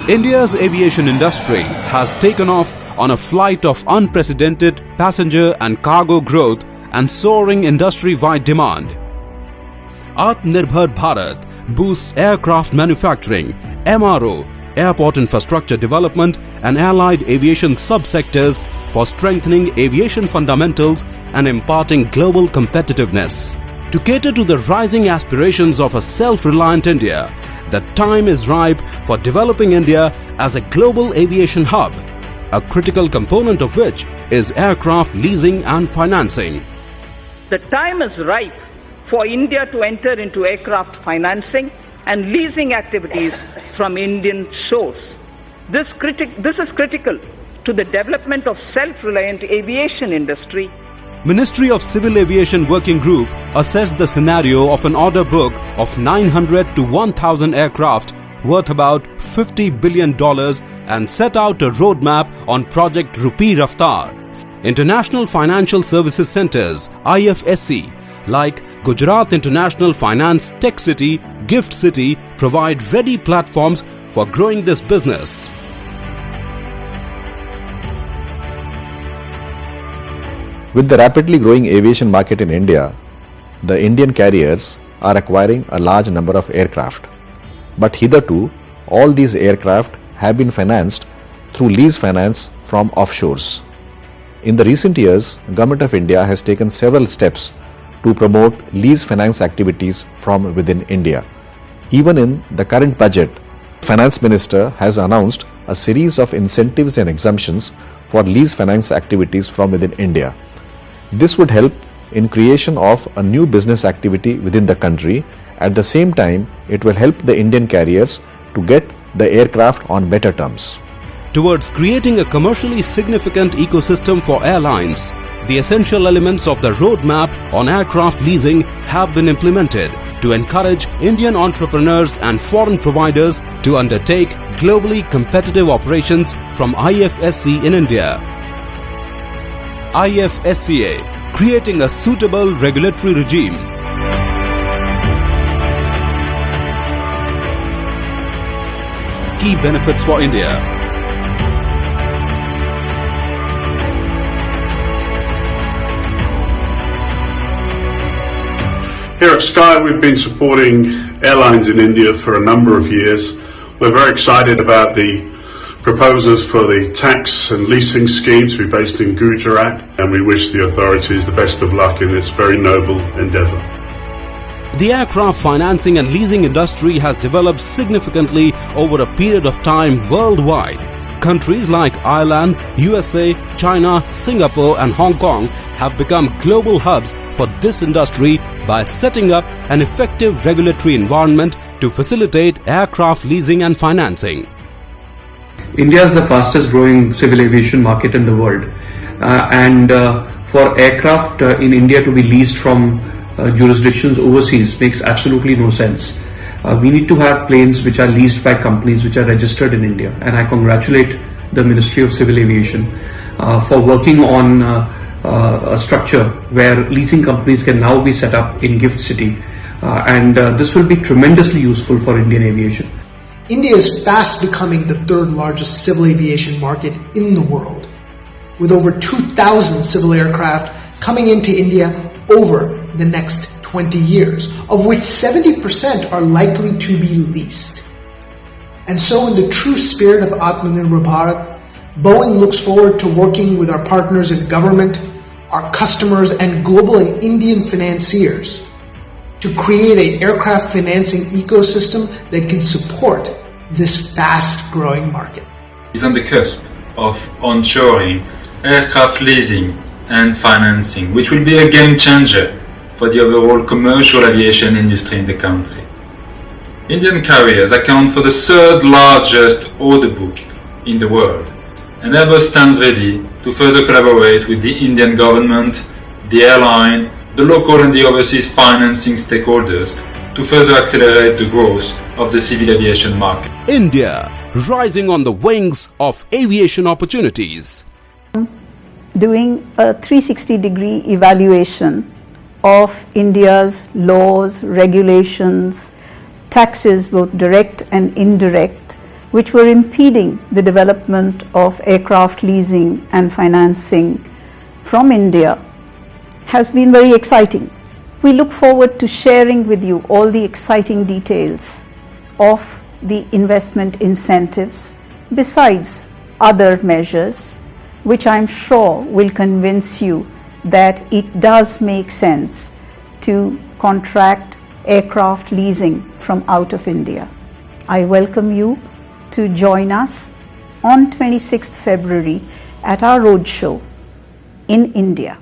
India's aviation industry has taken off on a flight of unprecedented passenger and cargo growth and soaring industry-wide demand. Atmanirbhar Bharat boosts aircraft manufacturing, MRO, airport infrastructure development and allied aviation subsectors for strengthening aviation fundamentals and imparting global competitiveness. To cater to the rising aspirations of a self-reliant India, the time is ripe for developing India as a global aviation hub, a critical component of which is aircraft leasing and financing. The time is ripe for India to enter into aircraft financing and leasing activities from Indian shores. This is critical to the development of self-reliant aviation industry. Ministry of Civil Aviation Working Group assessed the scenario of an order book of 900 to 1,000 aircraft worth about $50 billion and set out a roadmap on Project Rupee Raftar. International Financial Services Centers (IFSC) like Gujarat International Finance Tech City, Gift City provide ready platforms for growing this business. With the rapidly growing aviation market in India, the Indian carriers are acquiring a large number of aircraft. But hitherto, all these aircraft have been financed through lease finance from offshores. In the recent years, Government of India has taken several steps to promote lease finance activities from within India. Even in the current budget, Finance Minister has announced a series of incentives and exemptions for lease finance activities from within India. This would help in creation of a new business activity within the country. At the same time, it will help the Indian carriers to get the aircraft on better terms. Towards creating a commercially significant ecosystem for airlines, the essential elements of the roadmap on aircraft leasing have been implemented to encourage Indian entrepreneurs and foreign providers to undertake globally competitive operations from IFSC in India. IFSCA, creating a suitable regulatory regime. Key benefits for India. Here at Sky, we've been supporting airlines in India for a number of years. We're very excited about the proposals for the tax and leasing scheme to be based in Gujarat, and we wish the authorities the best of luck in this very noble endeavour. The aircraft financing and leasing industry has developed significantly over a period of time worldwide. Countries like Ireland, USA, China, Singapore and Hong Kong have become global hubs for this industry by setting up an effective regulatory environment to facilitate aircraft leasing and financing. India is the fastest growing civil aviation market in the world, and for aircraft in India to be leased from jurisdictions overseas makes absolutely no sense. We need to have planes which are leased by companies which are registered in India, and I congratulate the Ministry of Civil Aviation for working on a structure where leasing companies can now be set up in Gift City, and this will be tremendously useful for Indian aviation. India is fast becoming the third largest civil aviation market in the world, with over 2,000 civil aircraft coming into India over the next 20 years, of which 70% are likely to be leased. And so in the true spirit of Atmanirbhar Bharat, Boeing looks forward to working with our partners in government, our customers and global and Indian financiers to create an aircraft financing ecosystem that can support this fast-growing market. Is on the cusp of onshoring aircraft leasing and financing, which will be a game changer for the overall commercial aviation industry in the country. Indian carriers account for the third largest order book in the world, and Airbus stands ready to further collaborate with the Indian government, the airline, the local and the overseas financing stakeholders to further accelerate the growth of the civil aviation market. India, rising on the wings of aviation opportunities. Doing a 360-degree evaluation of India's laws, regulations, taxes, both direct and indirect, which were impeding the development of aircraft leasing and financing from India has been very exciting. We look forward to sharing with you all the exciting details of the investment incentives besides other measures, which I'm sure will convince you that it does make sense to contract aircraft leasing from out of India. I welcome you to join us on 26th February at our roadshow in India.